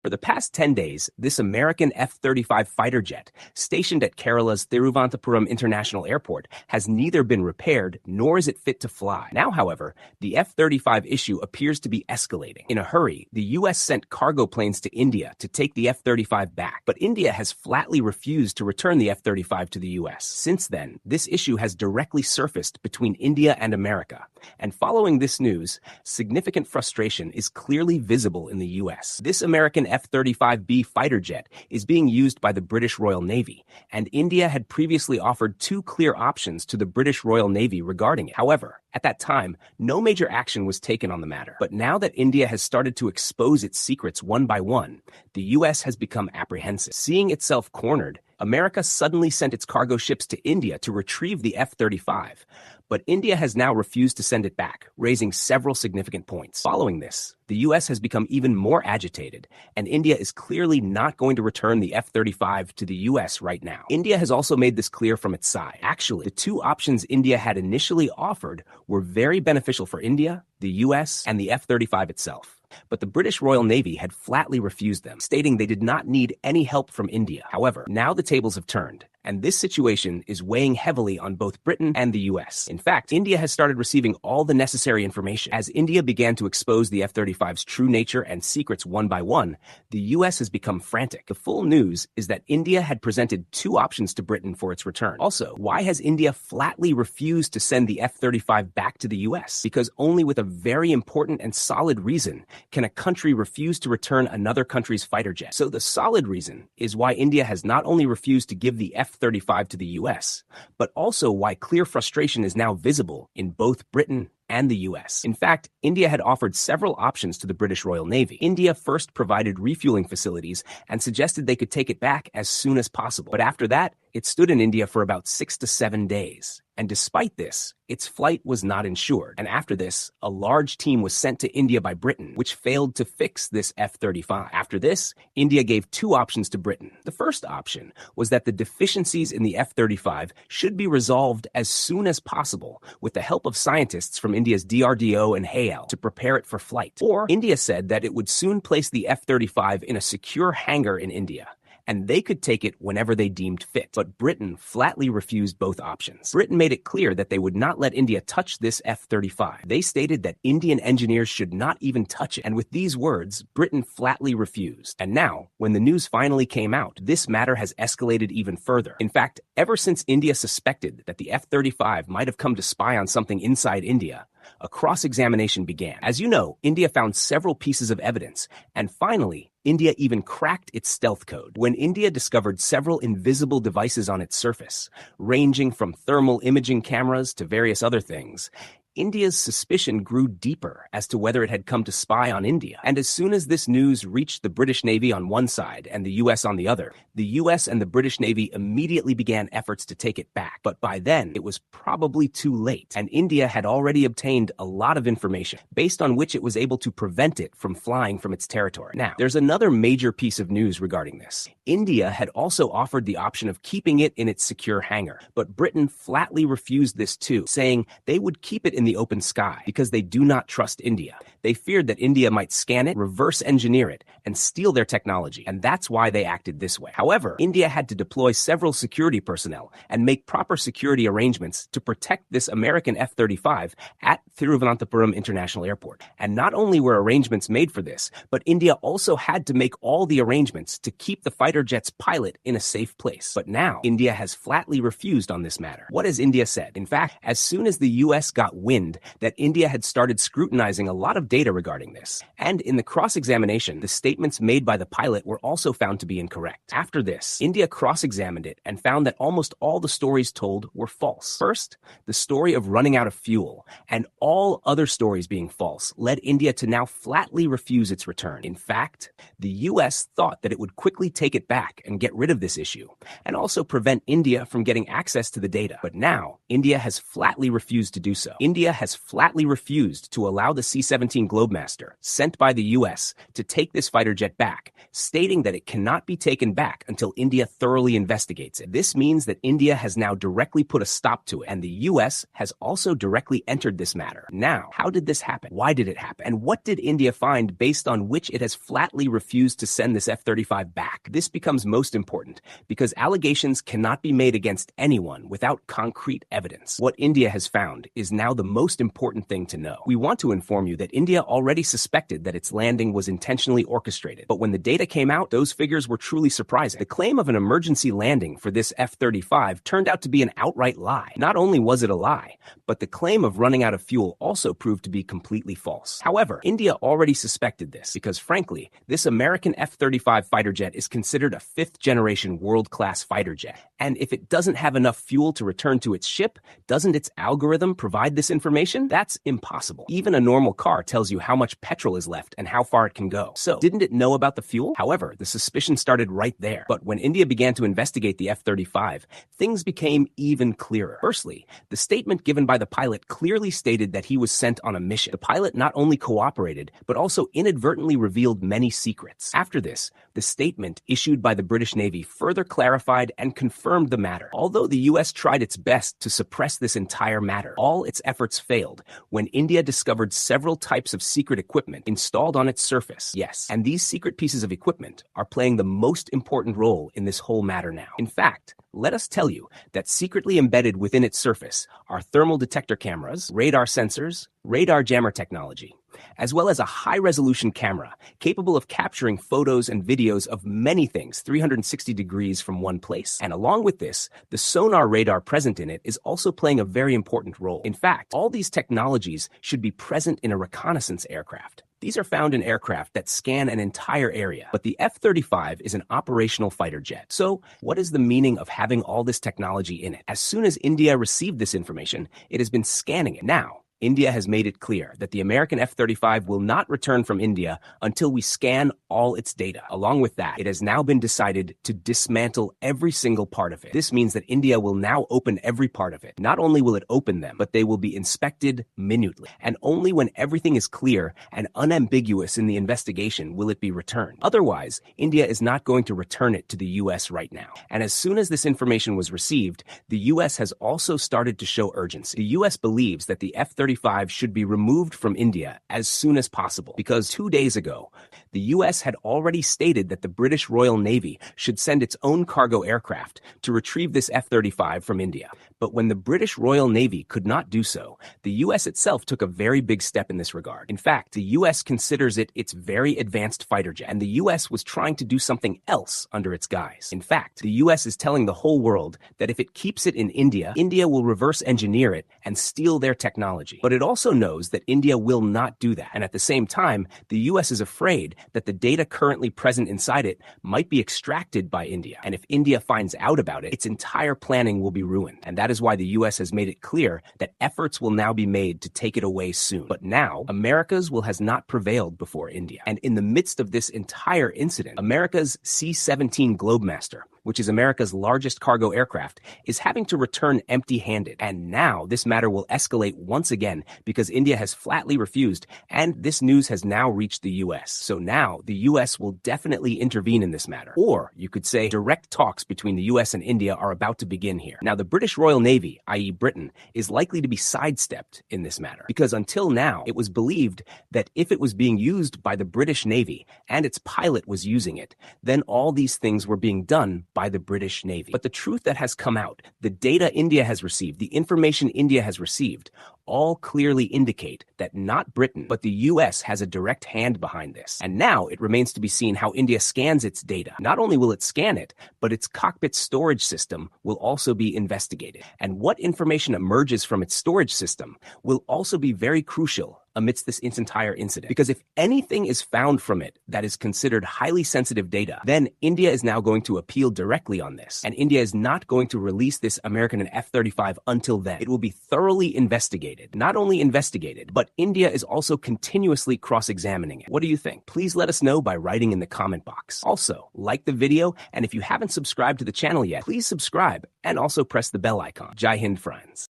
For the past 10 days, this American F-35 fighter jet, stationed at Kerala's Thiruvananthapuram International Airport, has neither been repaired nor is it fit to fly. Now, however, the F-35 issue appears to be escalating. In a hurry, the U.S. sent cargo planes to India to take the F-35 back, but India has flatly refused to return the F-35 to the U.S. Since then, this issue has directly surfaced between India and America, and following this news, significant frustration is clearly visible in the U.S. This American F-35B fighter jet is being used by the British Royal Navy, and India had previously offered two clear options to the British Royal Navy regarding it. However, at that time, no major action was taken on the matter. But now that India has started to expose its secrets one by one, the U.S. has become apprehensive. Seeing itself cornered, America suddenly sent its cargo ships to India to retrieve the F-35. But India has now refused to send it back, raising several significant points. Following this, the U.S. has become even more agitated, and India is clearly not going to return the F-35 to the U.S. right now. India has also made this clear from its side. Actually, the two options India had initially offered were very beneficial for India, the U.S., and the F-35 itself. But the British Royal Navy had flatly refused them, stating they did not need any help from India. However, now the tables have turned, and this situation is weighing heavily on both Britain and the U.S. In fact, India has started receiving all the necessary information. As India began to expose the F-35's true nature and secrets one by one, the U.S. has become frantic. The full news is that India had presented two options to Britain for its return. Also, why has India flatly refused to send the F-35 back to the U.S.? Because only with a very important and solid reason can a country refuse to return another country's fighter jet. So the solid reason is why India has not only refused to give the F-35 to the U.S., but also why clear frustration is now visible in both Britain and the U.S. In fact, India had offered several options to the British Royal Navy. India first provided refueling facilities and suggested they could take it back as soon as possible. But after that, it stood in India for about 6 to 7 days. And despite this, its flight was not insured. And after this, a large team was sent to India by Britain, which failed to fix this F-35. After this, India gave two options to Britain. The first option was that the deficiencies in the F-35 should be resolved as soon as possible with the help of scientists from India's DRDO and HAL to prepare it for flight. Or India said that it would soon place the F-35 in a secure hangar in India, and they could take it whenever they deemed fit. But Britain flatly refused both options. Britain made it clear that they would not let India touch this F-35. They stated that Indian engineers should not even touch it. And with these words, Britain flatly refused. And now, when the news finally came out, this matter has escalated even further. In fact, ever since India suspected that the F-35 might have come to spy on something inside India, a cross-examination began. As you know, India found several pieces of evidence, and finally, India even cracked its stealth code. When India discovered several invisible devices on its surface, ranging from thermal imaging cameras to various other things, India's suspicion grew deeper as to whether it had come to spy on India. And as soon as this news reached the British Navy on one side and the U.S. on the other, the U.S. and the British Navy immediately began efforts to take it back. But by then, it was probably too late, and India had already obtained a lot of information, based on which it was able to prevent it from flying from its territory. Now, there's another major piece of news regarding this. India had also offered the option of keeping it in its secure hangar, but Britain flatly refused this too, saying they would keep it in the open sky because they do not trust India. They feared that India might scan it, reverse engineer it, and steal their technology, and that's why they acted this way. However, India had to deploy several security personnel and make proper security arrangements to protect this American F-35 at Thiruvananthapuram International Airport. And not only were arrangements made for this, but India also had to make all the arrangements to keep the fighter jet's pilot in a safe place. But now, India has flatly refused on this matter. What has India said? In fact, as soon as the U.S. got wind that India had started scrutinizing a lot of data regarding this, and in the cross-examination, the statements made by the pilot were also found to be incorrect. After this, India cross-examined it and found that almost all the stories told were false. First, the story of running out of fuel and all other stories being false led India to now flatly refuse its return. In fact, the U.S. thought that it would quickly take it back and get rid of this issue, and also prevent India from getting access to the data. But now, India has flatly refused to do so. India India has flatly refused to allow the C-17 Globemaster, sent by the US, to take this fighter jet back, stating that it cannot be taken back until India thoroughly investigates it. This means that India has now directly put a stop to it, and the US has also directly entered this matter. Now, how did this happen? Why did it happen? And what did India find based on which it has flatly refused to send this F-35 back? This becomes most important because allegations cannot be made against anyone without concrete evidence. What India has found is now the most important thing to know. We want to inform you that India already suspected that its landing was intentionally orchestrated, but when the data came out, those figures were truly surprising. The claim of an emergency landing for this F-35 turned out to be an outright lie. Not only was it a lie, but the claim of running out of fuel also proved to be completely false. However, India already suspected this because, frankly, this American F-35 fighter jet is considered a fifth-generation world-class fighter jet. And if it doesn't have enough fuel to return to its ship, doesn't its algorithm provide this information? That's impossible. Even a normal car tells you how much petrol is left and how far it can go. So, didn't it know about the fuel? However, the suspicion started right there. But when India began to investigate the F-35, things became even clearer. Firstly, the statement given by the pilot clearly stated that he was sent on a mission. The pilot not only cooperated, but also inadvertently revealed many secrets. After this, the statement issued by the British Navy further clarified and confirmed the matter. Although the US tried its best to suppress this entire matter, all its efforts failed when India discovered several types of secret equipment installed on its surface. Yes, and these secret pieces of equipment are playing the most important role in this whole matter now. In fact, let us tell you that secretly embedded within its surface are thermal detector cameras, radar sensors, radar jammer technology, as well as a high-resolution camera capable of capturing photos and videos of many things 360 degrees from one place. And along with this, the sonar radar present in it is also playing a very important role. In fact, all these technologies should be present in a reconnaissance aircraft. These are found in aircraft that scan an entire area, but the F-35 is an operational fighter jet. So, what is the meaning of having all this technology in it? As soon as India received this information, it has been scanning it. Now, India has made it clear that the American F-35 will not return from India until we scan all its data. Along with that, it has now been decided to dismantle every single part of it. This means that India will now open every part of it. Not only will it open them, but they will be inspected minutely. And only when everything is clear and unambiguous in the investigation will it be returned. Otherwise, India is not going to return it to the US right now. And as soon as this information was received, the US has also started to show urgency. The US believes that the F-35 should be removed from India as soon as possible because 2 days ago, the US had already stated that the British Royal Navy should send its own cargo aircraft to retrieve this F-35 from India. But when the British Royal Navy could not do so, the US itself took a very big step in this regard. In fact, the US considers it its very advanced fighter jet, and the US was trying to do something else under its guise. In fact, the US is telling the whole world that if it keeps it in India, India will reverse engineer it and steal their technology. But it also knows that India will not do that. And at the same time, the US is afraid that the data currently present inside it might be extracted by India. And if India finds out about it, its entire planning will be ruined. And that is why the US has made it clear that efforts will now be made to take it away soon. But now, America's will has not prevailed before India. And in the midst of this entire incident, America's C-17 Globemaster, which is America's largest cargo aircraft, is having to return empty-handed. And now this matter will escalate once again because India has flatly refused, and this news has now reached the US. So now the US will definitely intervene in this matter. Or you could say direct talks between the US and India are about to begin here. Now the British Royal Navy, i.e. Britain, is likely to be sidestepped in this matter because until now it was believed that if it was being used by the British Navy and its pilot was using it, then all these things were being done by the British Navy. But the truth that has come out, the data India has received, the information India has received, all clearly indicate that not Britain, but the US has a direct hand behind this. And now it remains to be seen how India scans its data. Not only will it scan it, but its cockpit storage system will also be investigated. And what information emerges from its storage system will also be very crucial amidst this entire incident. Because if anything is found from it that is considered highly sensitive data, then India is now going to appeal directly on this. And India is not going to release this American F-35 until then. It will be thoroughly investigated. Not only investigated, but India is also continuously cross-examining it. What do you think? Please let us know by writing in the comment box. Also, like the video, and if you haven't subscribed to the channel yet, please subscribe and also press the bell icon. Jai Hind, friends.